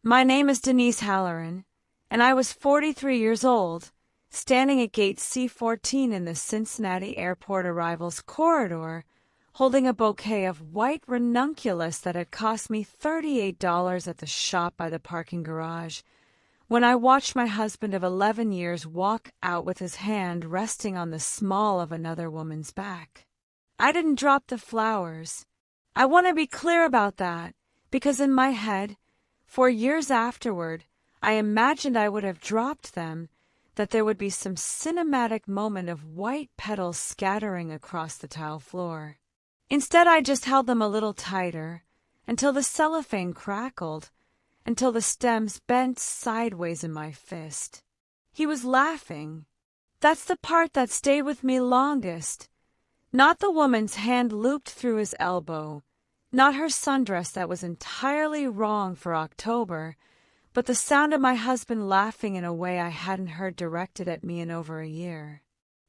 My name is Denise Halloran, and I was 43 years old, standing at gate C14 in the Cincinnati Airport arrivals corridor, holding a bouquet of white ranunculus that had cost me $38 at the shop by the parking garage, when I watched my husband of 11 years walk out with his hand resting on the small of another woman's back. I didn't drop the flowers. I want to be clear about that, because in my head, for years afterward, I imagined I would have dropped them, that there would be some cinematic moment of white petals scattering across the tile floor. Instead, I just held them a little tighter, until the cellophane crackled, until the stems bent sideways in my fist. He was laughing. That's the part that stayed with me longest. Not the woman's hand looped through his elbow, not her sundress that was entirely wrong for October, but the sound of my husband laughing in a way I hadn't heard directed at me in over a year.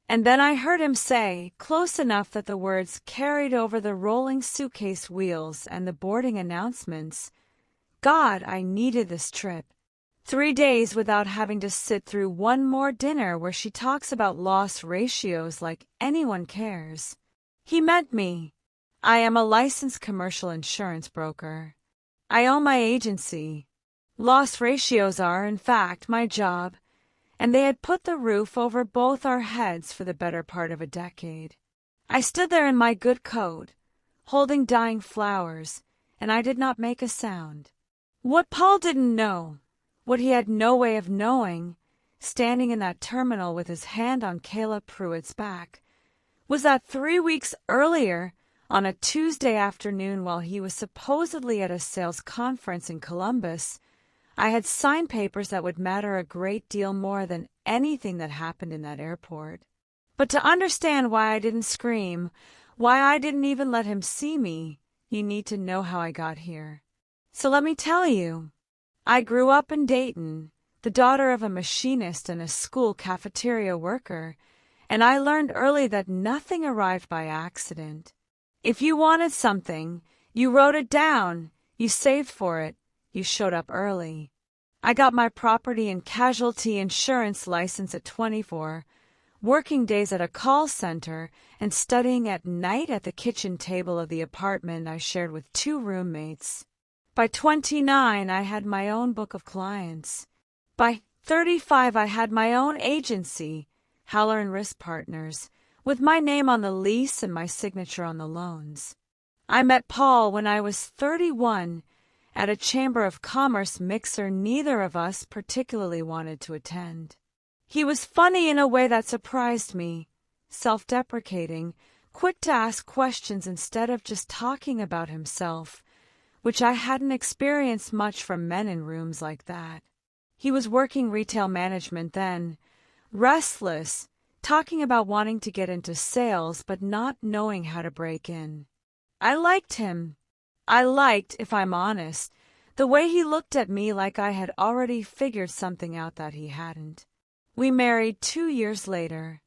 And then I heard him say, close enough that the words carried over the rolling suitcase wheels and the boarding announcements, "God, I needed this trip. 3 days without having to sit through one more dinner where she talks about loss ratios like anyone cares." He met me. I am a licensed commercial insurance broker. I own my agency. Loss ratios are, in fact, my job, and they had put the roof over both our heads for the better part of a decade. I stood there in my good coat, holding dying flowers, and I did not make a sound. What Paul didn't know, what he had no way of knowing, standing in that terminal with his hand on Caleb Pruitt's back, was that 3 weeks earlier, on a Tuesday afternoon while he was supposedly at a sales conference in Columbus, I had signed papers that would matter a great deal more than anything that happened in that airport. But to understand why I didn't scream, why I didn't even let him see me, you need to know how I got here. So let me tell you. I grew up in Dayton, the daughter of a machinist and a school cafeteria worker, and I learned early that nothing arrived by accident. If you wanted something, you wrote it down, you saved for it, you showed up early. I got my property and casualty insurance license at 24, working days at a call center and studying at night at the kitchen table of the apartment I shared with 2 roommates. By 29, I had my own book of clients. By 35, I had my own agency, Halloran Risk Partners, with my name on the lease and my signature on the loans. I met Paul when I was 31 at a Chamber of Commerce mixer neither of us particularly wanted to attend. He was funny in a way that surprised me, self-deprecating, quick to ask questions instead of just talking about himself, which I hadn't experienced much from men in rooms like that. He was working retail management then, restless, talking about wanting to get into sales but not knowing how to break in. I liked him. I liked, if I'm honest, the way he looked at me like I had already figured something out that he hadn't. We married 2 years later.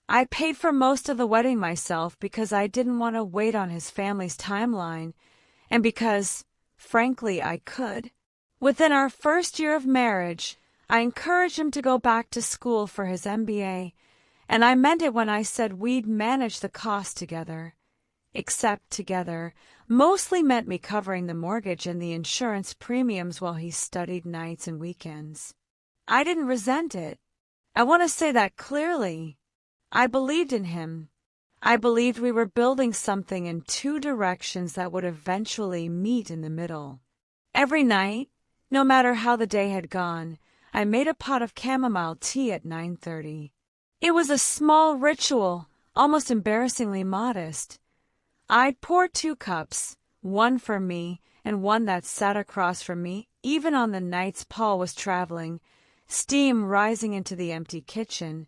I paid for most of the wedding myself because I didn't want to wait on his family's timeline, and because, frankly, I could. Within our first year of marriage, I encouraged him to go back to school for his MBA, and I meant it when I said we'd manage the cost together. Except together mostly meant me covering the mortgage and the insurance premiums while he studied nights and weekends. I didn't resent it. I want to say that clearly. I believed in him. I believed we were building something in 2 directions that would eventually meet in the middle. Every night, no matter how the day had gone, I made a pot of chamomile tea at 9:30. It was a small ritual, almost embarrassingly modest. I'd pour 2 cups, one for me and one that sat across from me, even on the nights Paul was traveling, steam rising into the empty kitchen,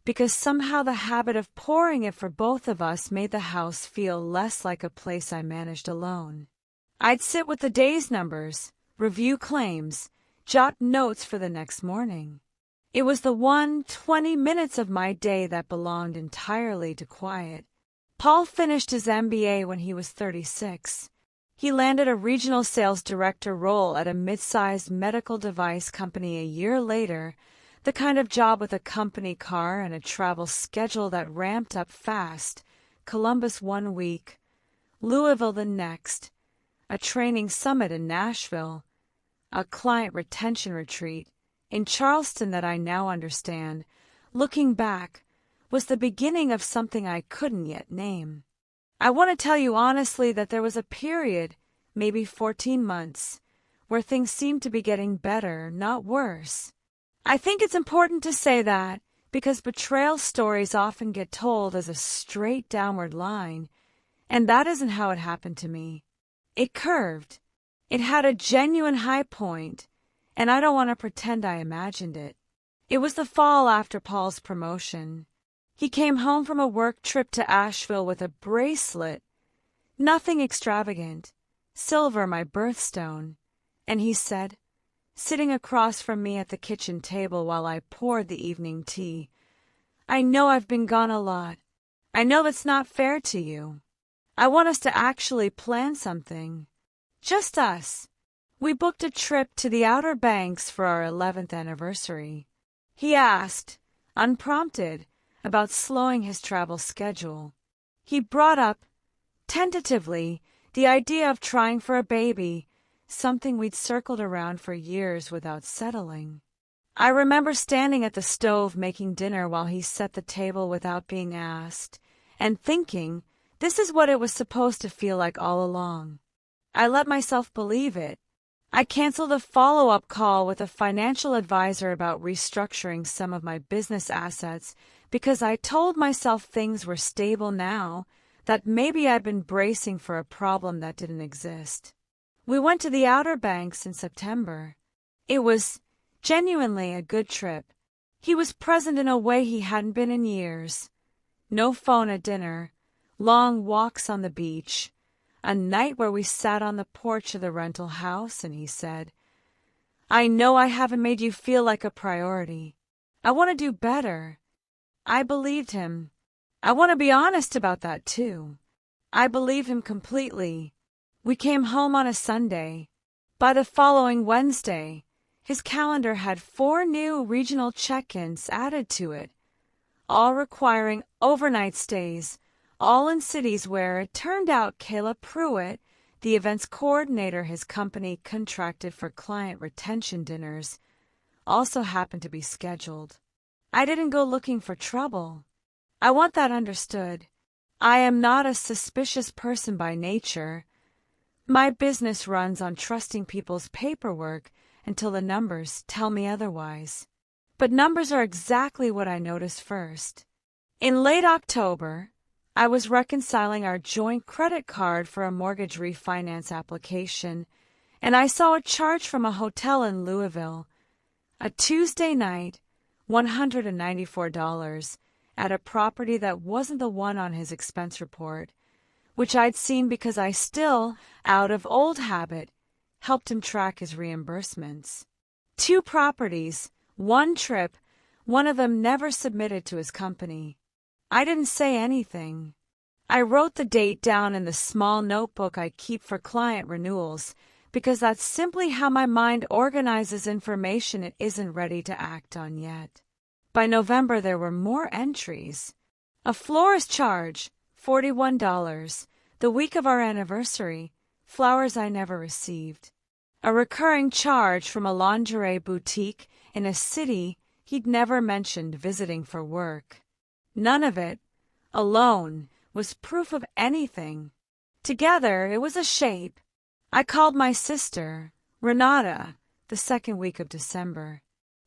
because somehow the habit of pouring it for both of us made the house feel less like a place I managed alone. I'd sit with the day's numbers, review claims, jot notes for the next morning. It was the 20 minutes of my day that belonged entirely to quiet. Paul finished his MBA when he was 36. He landed a regional sales director role at a mid-sized medical device company a year later, the kind of job with a company car and a travel schedule that ramped up fast. Columbus 1 week, Louisville the next, a training summit in Nashville, a client retention retreat in Charleston that I now understand, looking back, was the beginning of something I couldn't yet name. I want to tell you honestly that there was a period, maybe 14 months, where things seemed to be getting better, not worse. I think it's important to say that because betrayal stories often get told as a straight downward line, and that isn't how it happened to me. It curved. It had a genuine high point, and I don't want to pretend I imagined it. It was the fall after Paul's promotion. He came home from a work trip to Asheville with a bracelet, nothing extravagant, silver my birthstone, and he said, sitting across from me at the kitchen table while I poured the evening tea, "I know I've been gone a lot. I know that's not fair to you. I want us to actually plan something. Just us. We booked a trip to the Outer Banks for our 11th anniversary." He asked, unprompted, about slowing his travel schedule. He brought up, tentatively, the idea of trying for a baby, something we'd circled around for years without settling. I remember standing at the stove making dinner while he set the table without being asked, and thinking, this is what it was supposed to feel like all along. I let myself believe it. I canceled a follow-up call with a financial advisor about restructuring some of my business assets because I told myself things were stable now, that maybe I'd been bracing for a problem that didn't exist. We went to the Outer Banks in September. It was genuinely a good trip. He was present in a way he hadn't been in years. No phone at dinner, long walks on the beach, a night where we sat on the porch of the rental house and he said, "I know I haven't made you feel like a priority. I want to do better." I believed him. I want to be honest about that, too. I believe him completely. We came home on a Sunday. By the following Wednesday, his calendar had 4 new regional check-ins added to it, all requiring overnight stays, all in cities where it turned out Kayla Pruitt, the events coordinator his company contracted for client retention dinners, also happened to be scheduled. I didn't go looking for trouble. I want that understood. I am not a suspicious person by nature. My business runs on trusting people's paperwork until the numbers tell me otherwise. But numbers are exactly what I noticed first. In late October, I was reconciling our joint credit card for a mortgage refinance application, and I saw a charge from a hotel in Louisville. A Tuesday night, $194, at a property that wasn't the one on his expense report, which I'd seen because I still, out of old habit, helped him track his reimbursements. 2 properties, 1 trip, one of them never submitted to his company. I didn't say anything. I wrote the date down in the small notebook I keep for client renewals because that's simply how my mind organizes information it isn't ready to act on yet. By November, there were more entries. A florist charge, $41, the week of our anniversary, flowers I never received. A recurring charge from a lingerie boutique in a city he'd never mentioned visiting for work. None of it, alone, was proof of anything. Together, it was a shape. I called my sister, Renata, the second week of December.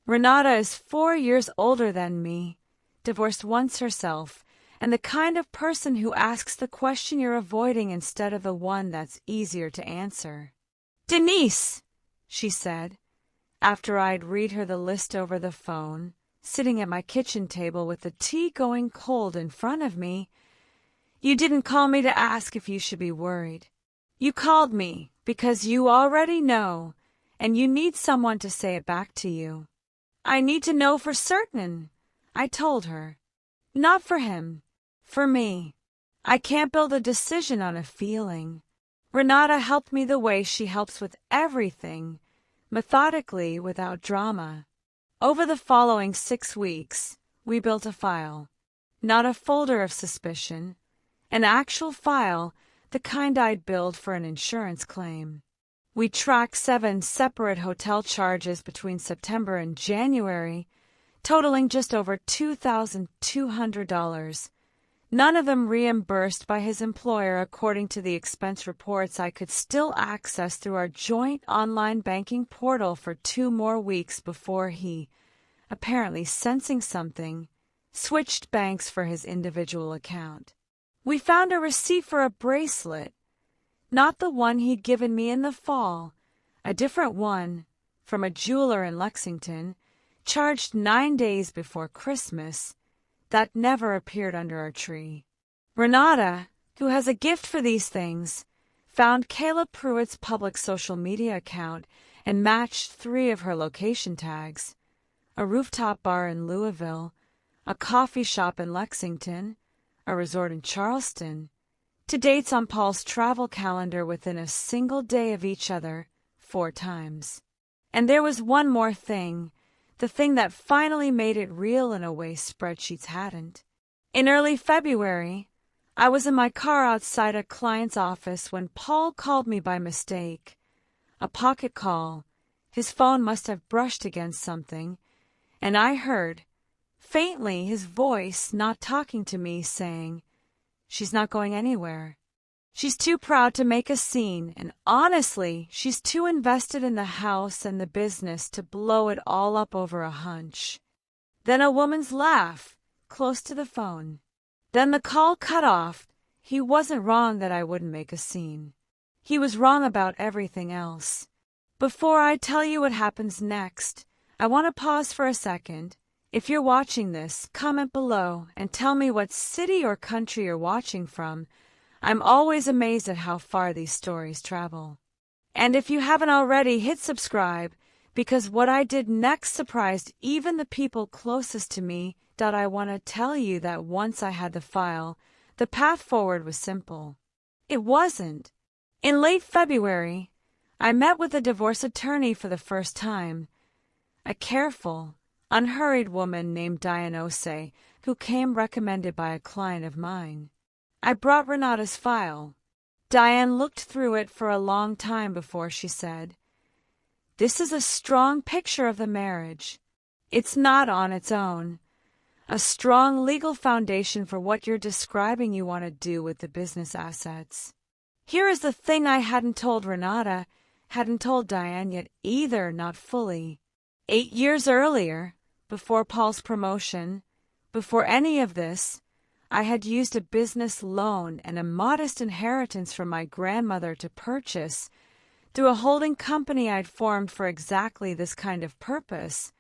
Renata is 4 years older than me, divorced once herself, and the kind of person who asks the question you're avoiding instead of the one that's easier to answer. "Denise," she said, after I'd read her the list over the phone, sitting at my kitchen table with the tea going cold in front of me, "you didn't call me to ask if you should be worried. You called me because you already know, and you need someone to say it back to you." "I need to know for certain," I told her. "Not for him. For me. I can't build a decision on a feeling. Renata helped me the way she helps with everything, methodically, without drama. Over the following 6 weeks, we built a file. Not a folder of suspicion, an actual file, the kind I'd build for an insurance claim. We tracked 7 separate hotel charges between September and January, totaling just over $2,200. None of them reimbursed by his employer according to the expense reports I could still access through our joint online banking portal for 2 more weeks before he, apparently sensing something, switched banks for his individual account. We found a receipt for a bracelet, not the one he'd given me in the fall, a different one, from a jeweler in Lexington, charged 9 days before Christmas, that never appeared under our tree. Renata, who has a gift for these things, found Caleb Pruitt's public social media account and matched 3 of her location tags: a rooftop bar in Louisville, a coffee shop in Lexington, a resort in Charleston, to dates on Paul's travel calendar within a single day of each other 4 times. And there was one more thing, the thing that finally made it real in a way spreadsheets hadn't. In early February, I was in my car outside a client's office when Paul called me by mistake. A pocket call. His phone must have brushed against something, and I heard, faintly, his voice not talking to me, saying, "She's not going anywhere. She's too proud to make a scene, and honestly, she's too invested in the house and the business to blow it all up over a hunch." Then a woman's laugh, close to the phone. Then the call cut off. He wasn't wrong that I wouldn't make a scene. He was wrong about everything else. Before I tell you what happens next, I want to pause for a second. If you're watching this, comment below and tell me what city or country you're watching from. I'm always amazed at how far these stories travel. And if you haven't already, hit subscribe, because what I did next surprised even the people closest to me. I want to tell you that once I had the file, the path forward was simple. It wasn't. In late February, I met with a divorce attorney for the first time. A careful, unhurried woman named Diane Osei, who came recommended by a client of mine. I brought Renata's file. Diane looked through it for a long time before she said, "This is a strong picture of the marriage. It's not on its own. A strong legal foundation for what you're describing you want to do with the business assets." Here is the thing I hadn't told Renata, hadn't told Diane yet either, not fully. 8 years earlier, before Paul's promotion, before any of this, I had used a business loan and a modest inheritance from my grandmother to purchase, through a holding company I'd formed for exactly this kind of purpose,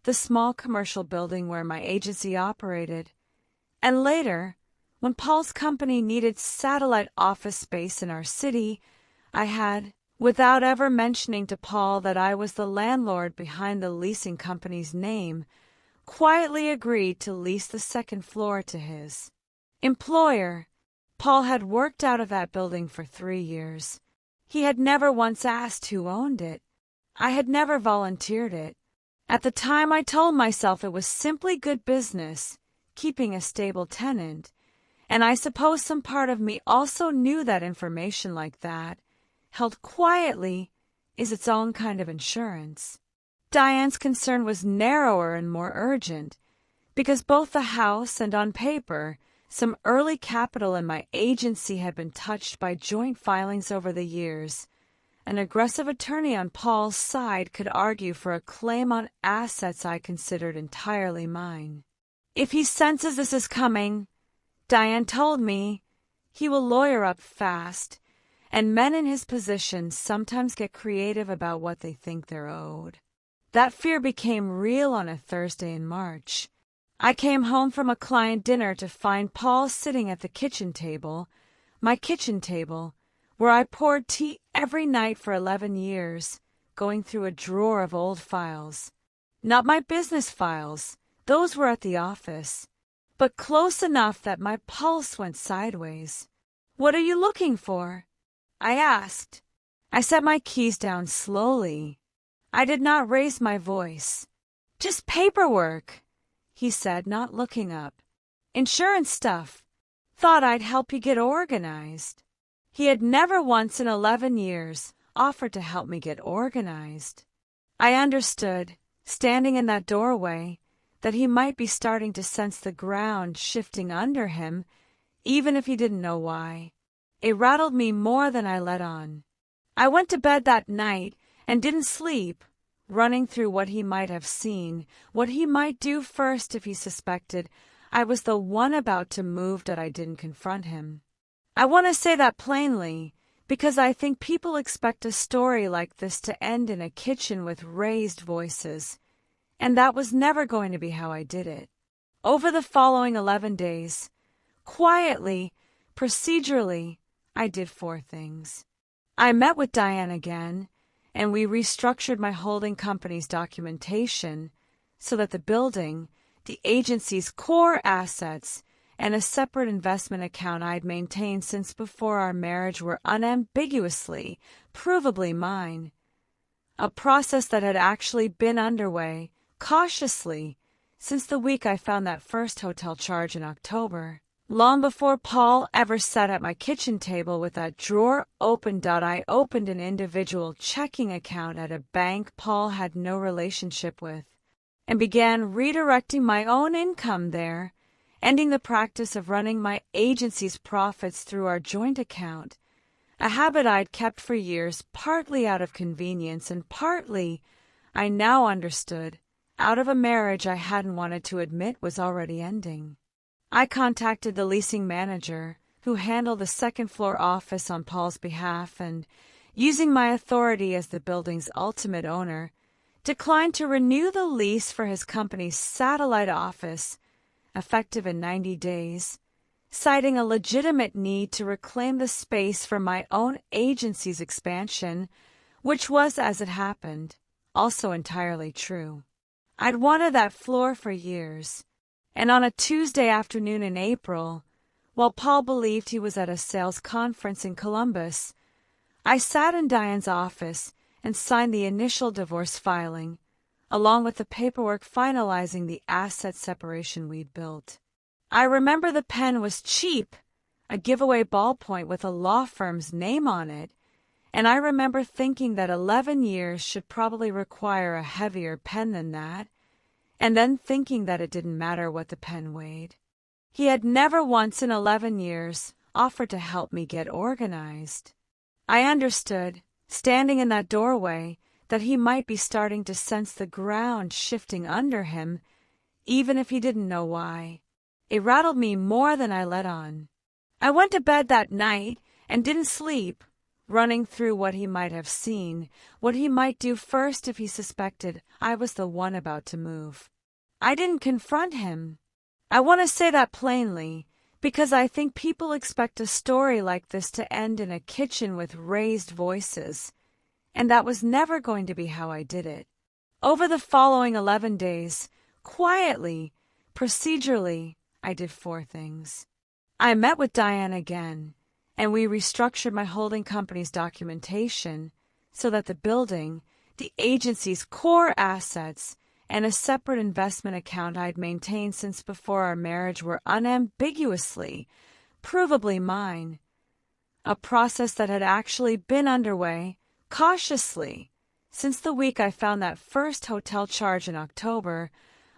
the small commercial building where my agency operated. And later, when Paul's company needed satellite office space in our city, I had, without ever mentioning to Paul that I was the landlord behind the leasing company's name, quietly agreed to lease the 2nd floor to his employer. Paul had worked out of that building for 3 years. He had never once asked who owned it. I had never volunteered it. At the time, I told myself it was simply good business, keeping a stable tenant, and I suppose some part of me also knew that information like that, held quietly, is its own kind of insurance. Diane's concern was narrower and more urgent, because both the house and, on paper, some early capital in my agency had been touched by joint filings over the years. An aggressive attorney on Paul's side could argue for a claim on assets I considered entirely mine. If he senses this is coming, Diane told me, he will lawyer up fast, and men in his position sometimes get creative about what they think they're owed. That fear became real on a Thursday in March. I came home from a client dinner to find Paul sitting at the kitchen table, my kitchen table, where I poured tea every night for 11 years, going through a drawer of old files. Not my business files, those were at the office, but close enough that my pulse went sideways. "What are you looking for?" I asked. I set my keys down slowly. I did not raise my voice. Just paperwork, he said, not looking up. Insurance stuff. Thought I'd help you get organized. He had never once in 11 years offered to help me get organized. I understood, standing in that doorway, that he might be starting to sense the ground shifting under him, even if he didn't know why. It rattled me more than I let on. I went to bed that night and didn't sleep, running through what he might have seen, what he might do first if he suspected I was the one about to move that I didn't confront him. I want to say that plainly, because I think people expect a story like this to end in a kitchen with raised voices, and that was never going to be how I did it. Over the following 11 days, quietly, procedurally, I did 4 things. I met with Diane again, and we restructured my holding company's documentation so that the building, the agency's core assets, and a separate investment account I'd maintained since before our marriage were unambiguously, provably mine. A process that had actually been underway, cautiously, since the week I found that first hotel charge in October. Long before Paul ever sat at my kitchen table with that drawer opened, I opened an individual checking account at a bank Paul had no relationship with, and began redirecting my own income there, ending the practice of running my agency's profits through our joint account, a habit I'd kept for years, partly out of convenience and partly, I now understood, out of a marriage I hadn't wanted to admit was already ending. I contacted the leasing manager, who handled the second-floor office on Paul's behalf, and, using my authority as the building's ultimate owner, declined to renew the lease for his company's satellite office, effective in 90 days, citing a legitimate need to reclaim the space for my own agency's expansion, which was, as it happened, also entirely true. I'd wanted that floor for years, and on a Tuesday afternoon in April, while Paul believed he was at a sales conference in Columbus, I sat in Diane's office and signed the initial divorce filing, along with the paperwork finalizing the asset separation we'd built. I remember the pen was cheap, a giveaway ballpoint with a law firm's name on it, and I remember thinking that 11 years should probably require a heavier pen than that, and then thinking that it didn't matter what the pen weighed. He had never once in 11 years offered to help me get organized. I understood, standing in that doorway, that he might be starting to sense the ground shifting under him, even if he didn't know why. It rattled me more than I let on. I went to bed that night and didn't sleep, running through what he might have seen, what he might do first if he suspected I was the one about to move. I didn't confront him. I want to say that plainly, because I think people expect a story like this to end in a kitchen with raised voices, and that was never going to be how I did it. Over the following 11 days, quietly, procedurally, I did 4 things. I met with Diane again, and we restructured my holding company's documentation so that the building, the agency's core assets, and a separate investment account I'd maintained since before our marriage were unambiguously, provably mine. A process that had actually been underway, cautiously, since the week I found that first hotel charge in October,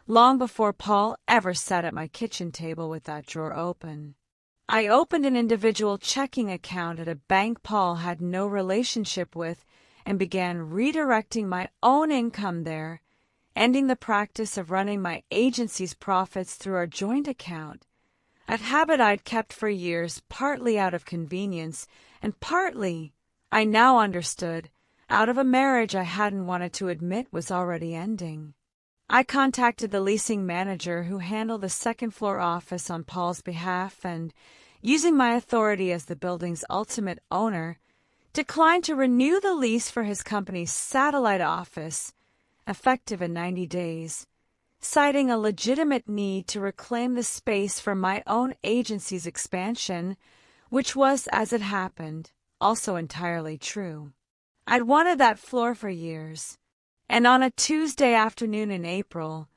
long before Paul ever sat at my kitchen table with that drawer open. I opened an individual checking account at a bank Paul had no relationship with and began redirecting my own income there, ending the practice of running my agency's profits through our joint account, a habit I'd kept for years, partly out of convenience and partly, I now understood, out of a marriage I hadn't wanted to admit was already ending. I contacted the leasing manager who handled the second-floor office on Paul's behalf and, using my authority as the building's ultimate owner, declined to renew the lease for his company's satellite office, effective in 90 days, citing a legitimate need to reclaim the space for my own agency's expansion, which was, as it happened, also entirely true. I'd wanted that floor for years, and on a Tuesday afternoon in April,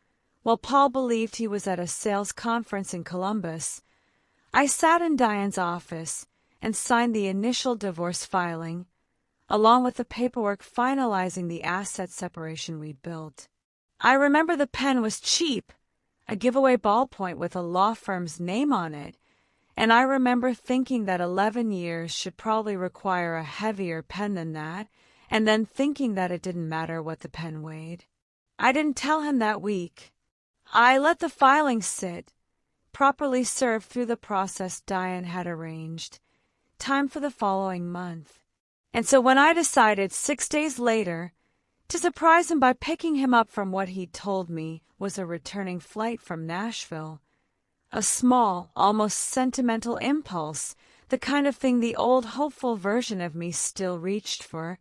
while Paul believed he was at a sales conference in Columbus, I sat in Diane's office and signed the initial divorce filing, along with the paperwork finalizing the asset separation we'd built. I remember the pen was cheap, a giveaway ballpoint with a law firm's name on it, and I remember thinking that 11 years should probably require a heavier pen than that, and then thinking that it didn't matter what the pen weighed. I didn't tell him that week. I let the filing sit, properly served through the process Diane had arranged. Time for the following month. And so when I decided 6 days later to surprise him by picking him up from what he'd told me was a returning flight from Nashville, a small, almost sentimental impulse, the kind of thing the old hopeful version of me still reached for,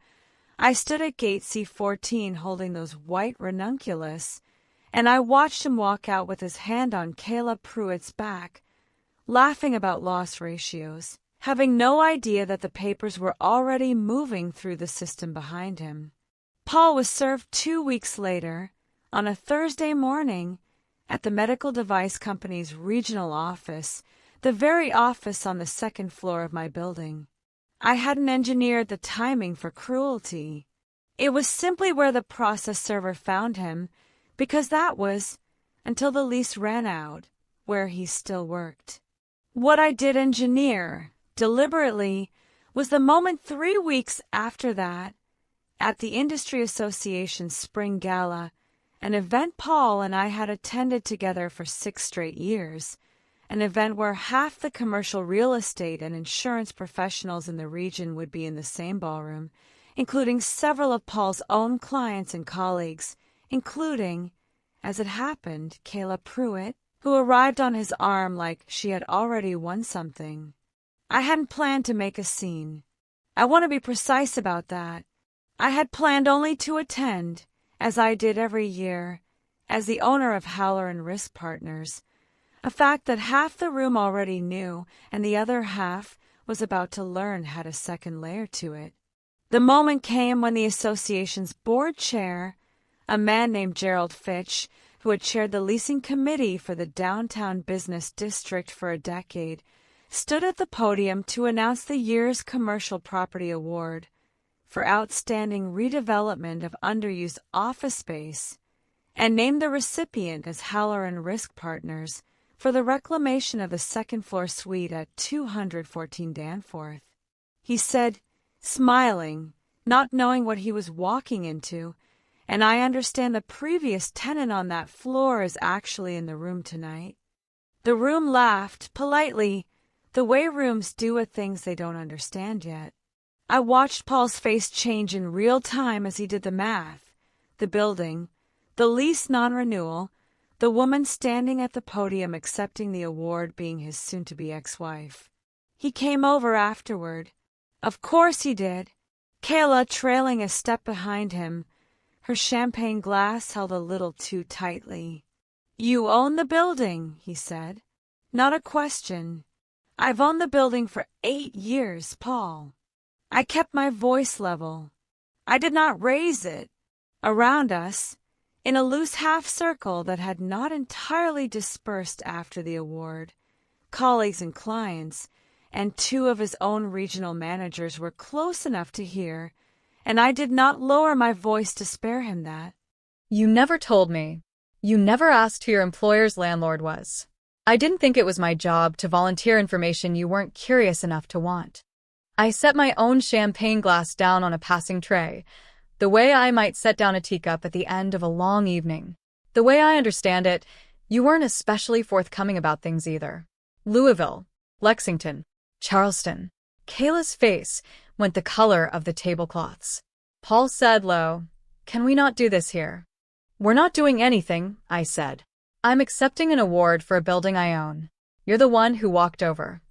I stood at gate C14 holding those white ranunculus, and I watched him walk out with his hand on Kayla Pruitt's back, laughing about loss ratios, having no idea that the papers were already moving through the system behind him. Paul was served 2 weeks later, on a Thursday morning, at the medical device company's regional office, the very office on the second floor of my building. I hadn't engineered the timing for cruelty. It was simply where the process server found him, because that was, until the lease ran out, where he still worked. What I did engineer, deliberately, was the moment 3 weeks after that, at the Industry Association's Spring Gala, an event Paul and I had attended together for 6 straight years, an event where half the commercial real estate and insurance professionals in the region would be in the same ballroom, including several of Paul's own clients and colleagues, including, as it happened, Kayla Pruitt, who arrived on his arm like she had already won something. I hadn't planned to make a scene. I want to be precise about that. I had planned only to attend, as I did every year, as the owner of Halloran Risk Partners, a fact that half the room already knew and the other half was about to learn had a second layer to it. The moment came when the association's board chair, a man named Gerald Fitch, who had chaired the leasing committee for the downtown business district for a decade, stood at the podium to announce the year's Commercial Property Award for outstanding redevelopment of underused office space, and named the recipient as Halloran Risk Partners for the reclamation of the second-floor suite at 214 Danforth. He said, smiling, not knowing what he was walking into, and I understand the previous tenant on that floor is actually in the room tonight. The room laughed, politely, the way rooms do at things they don't understand yet. I watched Paul's face change in real time as he did the math, the building, the lease non-renewal, the woman standing at the podium accepting the award being his soon-to-be ex-wife. He came over afterward. Of course he did. Kayla trailing a step behind him, her champagne glass held a little too tightly. "You own the building," he said. "Not a question. I've owned the building for 8 years, Paul." I kept my voice level. I did not raise it. Around us, in a loose half-circle that had not entirely dispersed after the award, colleagues and clients, and 2 of his own regional managers were close enough to hear, and I did not lower my voice to spare him that. "You never told me. You never asked who your employer's landlord was. I didn't think it was my job to volunteer information you weren't curious enough to want. I set my own champagne glass down on a passing tray, the way I might set down a teacup at the end of a long evening. The way I understand it, you weren't especially forthcoming about things either. Louisville, Lexington, Charleston." Kayla's face went the color of the tablecloths. Paul said low, "Can we not do this here?" "We're not doing anything," I said. "I'm accepting an award for a building I own. You're the one who walked over."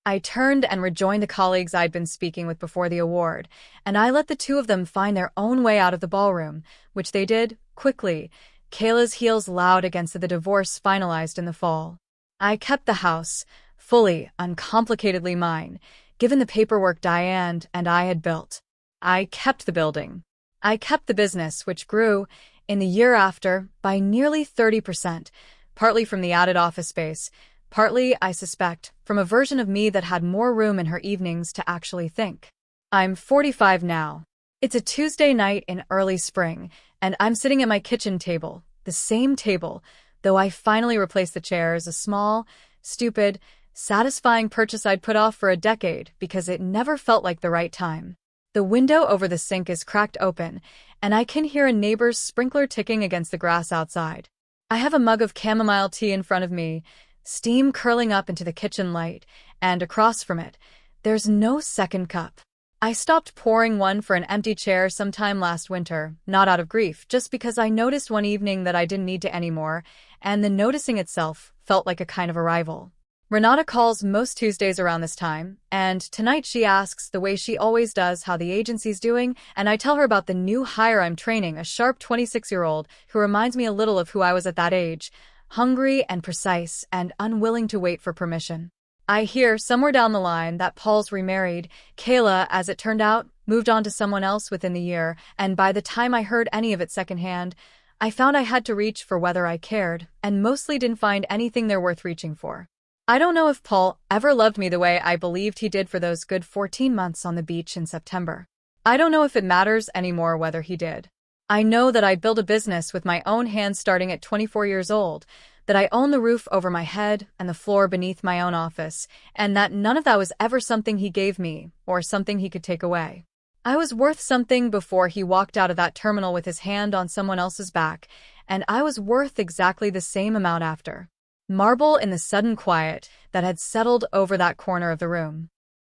I turned and rejoined the colleagues I'd been speaking with before the award, and I let the 2 of them find their own way out of the ballroom, which they did, quickly, Kayla's heels loud against the divorce finalized in the fall. I kept the house, fully, uncomplicatedly mine, given the paperwork Diane and I had built. I kept the building. I kept the business, which grew, in the year after, by nearly 30%, partly from the added office space, partly, I suspect, from a version of me that had more room in her evenings to actually think. I'm 45 now. It's a Tuesday night in early spring, and I'm sitting at my kitchen table, the same table, though I finally replaced the chairs, a small, stupid, satisfying purchase I'd put off for a decade because it never felt like the right time. The window over the sink is cracked open, and I can hear a neighbor's sprinkler ticking against the grass outside. I have a mug of chamomile tea in front of me, steam curling up into the kitchen light, and across from it, there's no second cup. I stopped pouring one for an empty chair sometime last winter, not out of grief, just because I noticed one evening that I didn't need to anymore, and the noticing itself felt like a kind of arrival. Renata calls most Tuesdays around this time, and tonight she asks, the way she always does, how the agency's doing, and I tell her about the new hire I'm training, a sharp 26-year-old who reminds me a little of who I was at that age, hungry and precise and unwilling to wait for permission. I hear somewhere down the line that Paul's remarried. Kayla, as it turned out, moved on to someone else within the year, and by the time I heard any of it secondhand, I found I had to reach for whether I cared, and mostly didn't find anything there worth reaching for. I don't know if Paul ever loved me the way I believed he did for those good 14 months on the beach in September. I don't know if it matters anymore whether he did. I know that I built a business with my own hands starting at 24 years old, that I own the roof over my head and the floor beneath my own office, and that none of that was ever something he gave me or something he could take away. I was worth something before he walked out of that terminal with his hand on someone else's back, and I was worth exactly the same amount after. Marble in the sudden quiet that had settled over that corner of the room.